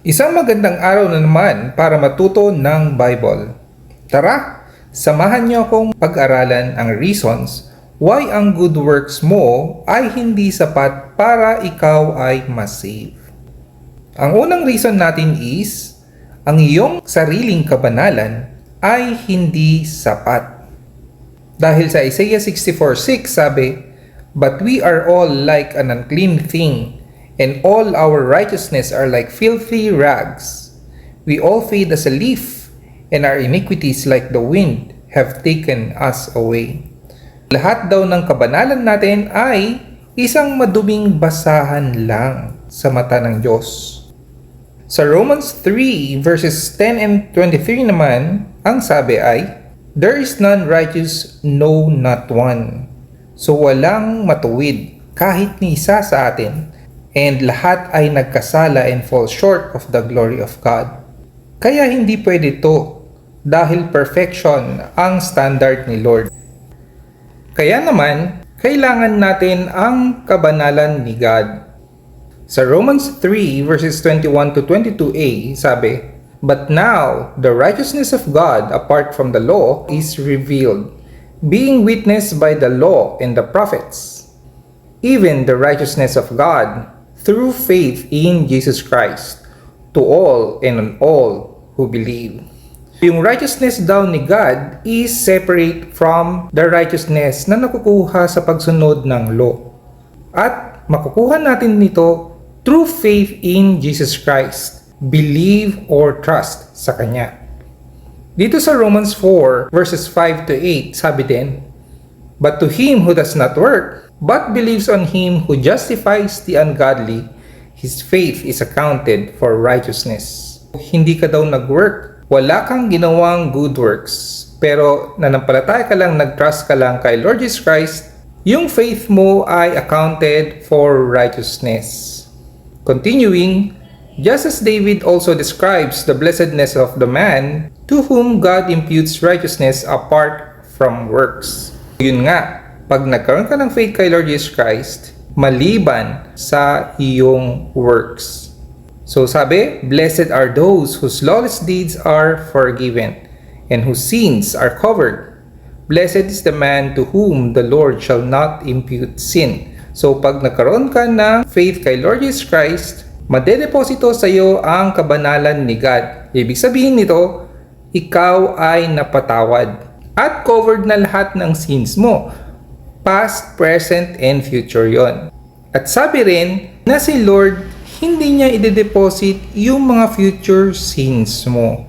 Isang magandang araw na naman para matuto ng Bible. Tara, samahan niyo akong pag-aralan ang reasons why ang good works mo ay hindi sapat para ikaw ay ma-save. Ang unang reason natin is, ang iyong sariling kabanalan ay hindi sapat. Dahil sa Isaiah 64:6 sabi, "But we are all like an unclean thing, and all our righteousness are like filthy rags. We all fade as a leaf, and our iniquities like the wind have taken us away." Lahat daw ng kabanalan natin ay isang maduming basahan lang sa mata ng Diyos. Sa Romans 3 verses 10 and 23 naman, ang sabi ay, "There is none righteous, no, not one." So walang matuwid kahit ni isa sa atin, and lahat ay nagkasala and fall short of the glory of God. Kaya hindi pwede to, dahil perfection ang standard ni Lord. Kaya naman, kailangan natin ang kabanalan ni God. Sa Romans 3 verses 21 to 22a, sabi, "But now the righteousness of God apart from the law is revealed, being witnessed by the law and the prophets, even the righteousness of God through faith in Jesus Christ, to all and on all who believe." Yung righteousness daw ni God is separate from the righteousness na nakukuha sa pagsunod ng law. At makukuha natin nito through faith in Jesus Christ, believe or trust sa Kanya. Dito sa Romans 4 verses 5 to 8, sabi din, "But to him who does not work, but believes on him who justifies the ungodly, his faith is accounted for righteousness." Hindi ka daw nag-work, wala kang ginawang good works, pero nanampalataya ka lang, nag-trust ka lang kay Lord Jesus Christ, yung faith mo ay accounted for righteousness. Continuing, just as David also describes the blessedness of the man to whom God imputes righteousness apart from works. Yun nga, pag nagkaroon ka ng faith kay Lord Jesus Christ, maliban sa iyong works. So sabi, "Blessed are those whose lawless deeds are forgiven, and whose sins are covered. Blessed is the man to whom the Lord shall not impute sin." So pag nagkaroon ka ng faith kay Lord Jesus Christ, madedeposito sa iyo ang kabanalan ni God. Ibig sabihin nito, ikaw ay napatawad at covered na lahat ng sins mo. Past, present, and future yon. At sabi rin na si Lord, hindi niya ide-deposit yung mga future sins mo.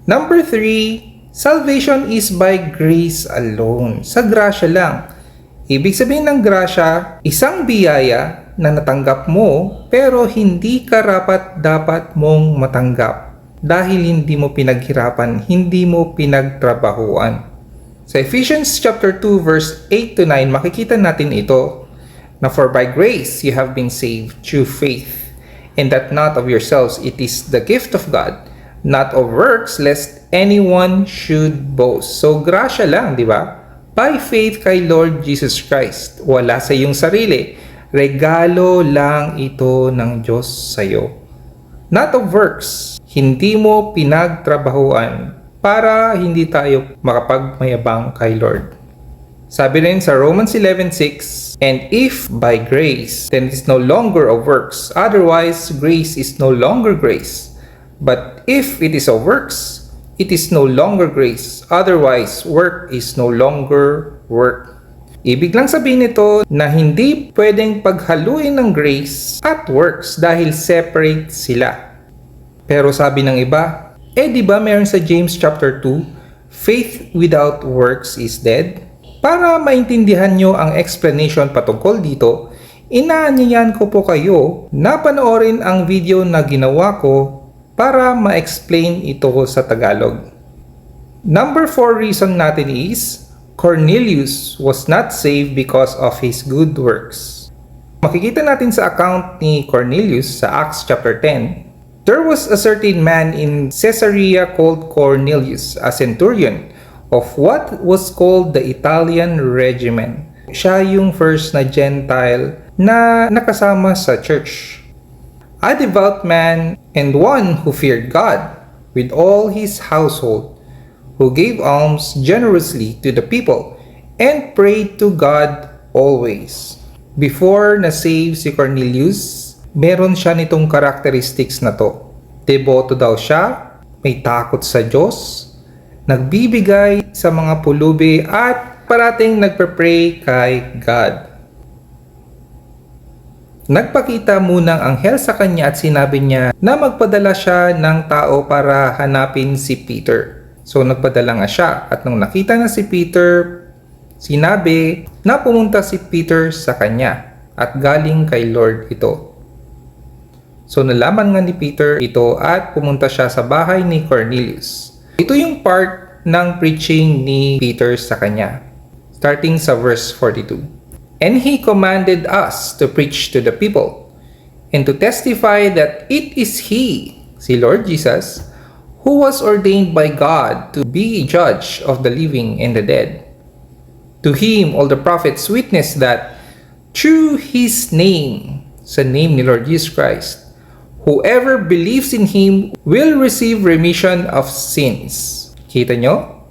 Number 3, salvation is by grace alone. Sa grasya lang. Ibig sabihin ng grasya, isang biyaya na natanggap mo pero hindi karapat-dapat mong matanggap dahil hindi mo pinaghirapan, hindi mo pinagtrabahuan. Sa Ephesians chapter 2 verse 8 to 9, makikita natin ito na, "For by grace you have been saved through faith, and that not of yourselves, it is the gift of God, not of works, lest anyone should boast." So grasya lang, di ba? By faith kay Lord Jesus Christ. Wala sa iyong sarili. Regalo lang ito ng Diyos sa iyo. Not of works. Hindi mo pinagtrabahuan para hindi tayo makapagmayabang kay Lord. Sabi rin sa Romans 11:6, "And if by grace, then it is no longer of works. Otherwise, grace is no longer grace. But if it is of works, it is no longer grace. Otherwise, work is no longer work." Ibig lang sabihin nito na hindi pwedeng paghaluin ng grace at works dahil separate sila. Pero sabi ng iba, di ba meron sa James chapter 2, "Faith without works is dead"? Para maintindihan nyo ang explanation patungkol dito, inaanyayan ko po kayo na panoorin ang video na ginawa ko para ma-explain ito sa Tagalog. Number 4 reason natin is, Cornelius was not saved because of his good works. Makikita natin sa account ni Cornelius sa Acts chapter 10. "There was a certain man in Caesarea called Cornelius, a centurion of what was called the Italian regiment." Siya yung first na Gentile na nakasama sa church. a devout man and one who feared God with all his household, who gave alms generously to the people and prayed to God always. Before na-save si Cornelius, meron siya nitong characteristics na to. Deboto daw siya, may takot sa Diyos, nagbibigay sa mga pulubi at parating nagpe-pray kay God. Nagpakita munang anghel sa kanya at sinabi niya na magpadala siya ng tao para hanapin si Peter. So nagpadala nga siya at nung nakita na si Peter, sinabi na pumunta si Peter sa kanya at galing kay Lord ito. So nalaman nga ni Peter ito at pumunta siya sa bahay ni Cornelius. Ito yung part ng preaching ni Peter sa kanya. Starting sa verse 42. And he commanded us to preach to the people and to testify that it is he, si Lord Jesus, who was ordained by God to be judge of the living and the dead. To him all the prophets witness that through his name, sa name ni Lord Jesus Christ, whoever believes in him will receive remission of sins. Kita nyo?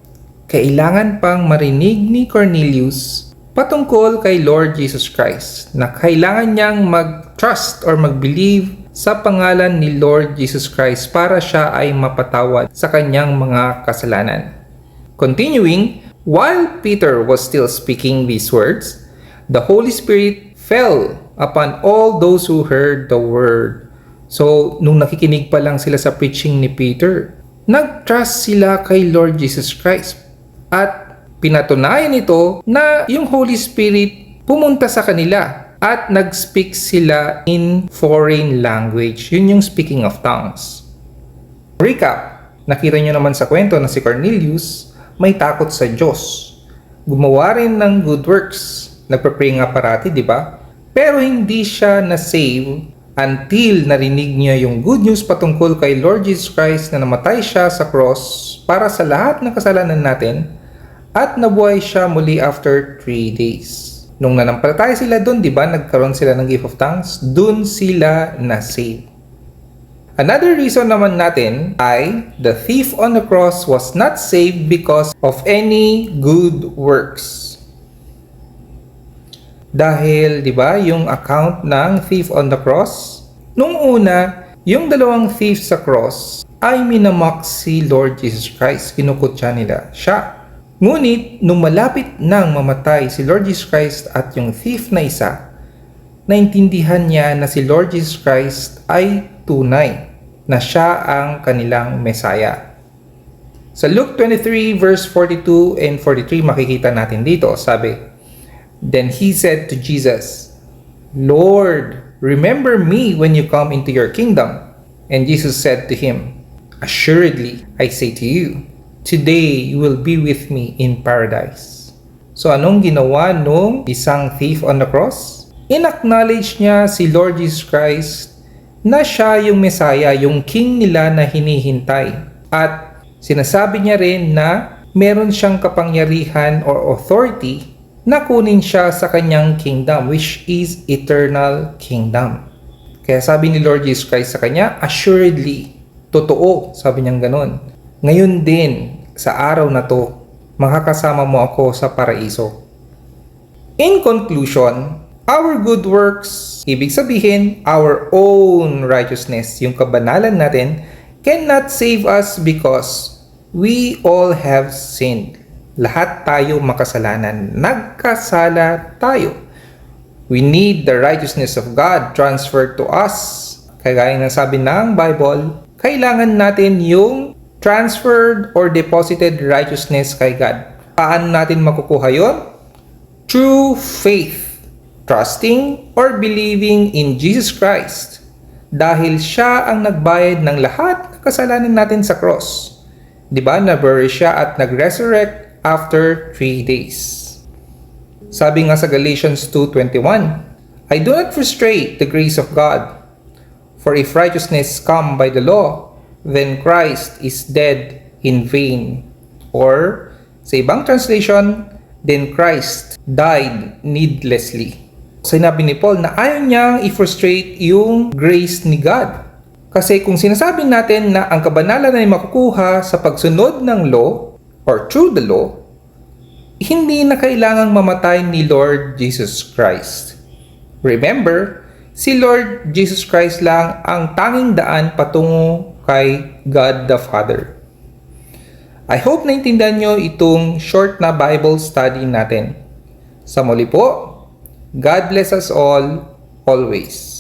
Kailangan pang marinig ni Cornelius patungkol kay Lord Jesus Christ na kailangan niyang mag-trust or mag-believe sa pangalan ni Lord Jesus Christ para siya ay mapatawad sa kanyang mga kasalanan. Continuing, while Peter was still speaking these words, the Holy Spirit fell upon all those who heard the word. So, nung nakikinig pa lang sila sa preaching ni Peter, nag-trust sila kay Lord Jesus Christ. At pinatunayan ito na yung Holy Spirit pumunta sa kanila at nag-speak sila in foreign language. Yun yung speaking of tongues. Recap, nakita nyo naman sa kwento na si Cornelius may takot sa Diyos. Gumawa rin ng good works. Nagpa-pray nga parati, di ba? Pero hindi siya na-save until narinig niya yung good news patungkol kay Lord Jesus Christ na namatay siya sa cross para sa lahat ng kasalanan natin at nabuhay siya muli after 3 days. Nung nanampalataya sila doon, di ba, nagkaroon sila ng gift of tongues, doon sila na-save. Another reason naman natin ay the thief on the cross was not saved because of any good works. Dahil, di ba, yung account ng thief on the cross, nung una, yung dalawang thief sa cross ay minamock si Lord Jesus Christ. Kinukutya nila siya. Ngunit, nung malapit nang mamatay si Lord Jesus Christ at yung thief na isa, naintindihan niya na si Lord Jesus Christ ay tunay na siya ang kanilang Messiah. Sa Luke 23 verse 42 and 43 makikita natin dito, sabi, Then he said to Jesus, Lord, remember me when you come into your kingdom. And Jesus said to him, Assuredly, I say to you, today you will be with me in paradise. So anong ginawa nung isang thief on the cross? In-acknowledge niya si Lord Jesus Christ na siya yung Messiah, yung King nila na hinihintay. At sinasabi niya rin na meron siyang kapangyarihan or authority na kunin siya sa kanyang kingdom, which is eternal kingdom. Kaya sabi ni Lord Jesus Christ sa kanya, assuredly, totoo, sabi niyang ganun. Ngayon din, sa araw na to, makakasama mo ako sa paraiso. In conclusion, our good works, ibig sabihin, our own righteousness, yung kabanalan natin, cannot save us because we all have sinned. Lahat tayo makasalanan. Nagkasala tayo. We need the righteousness of God transferred to us. Kagaya ng sabi ng Bible, kailangan natin yung transferred or deposited righteousness kay God. Paano natin makukuha yon? Through faith, trusting or believing in Jesus Christ. Dahil siya ang nagbayad ng lahat ng kasalanan natin sa cross. Diba? Na-bury siya at nag-resurrect after 3 days. Sabi nga sa Galatians 2:21, I do not frustrate the grace of God, for if righteousness come by the law, then Christ is dead in vain. Or, sa ibang translation, then Christ died needlessly. Sinabi ni Paul na ayaw niyang i-frustrate yung grace ni God. Kasi kung sinasabi natin na ang kabanalan ay makukuha sa pagsunod ng law or through the law, hindi na kailangang mamatay ni Lord Jesus Christ. Remember, si Lord Jesus Christ lang ang tanging daan patungo kay God the Father. I hope naintindihan nyo itong short na Bible study natin. Sa muli po, God bless us all, always.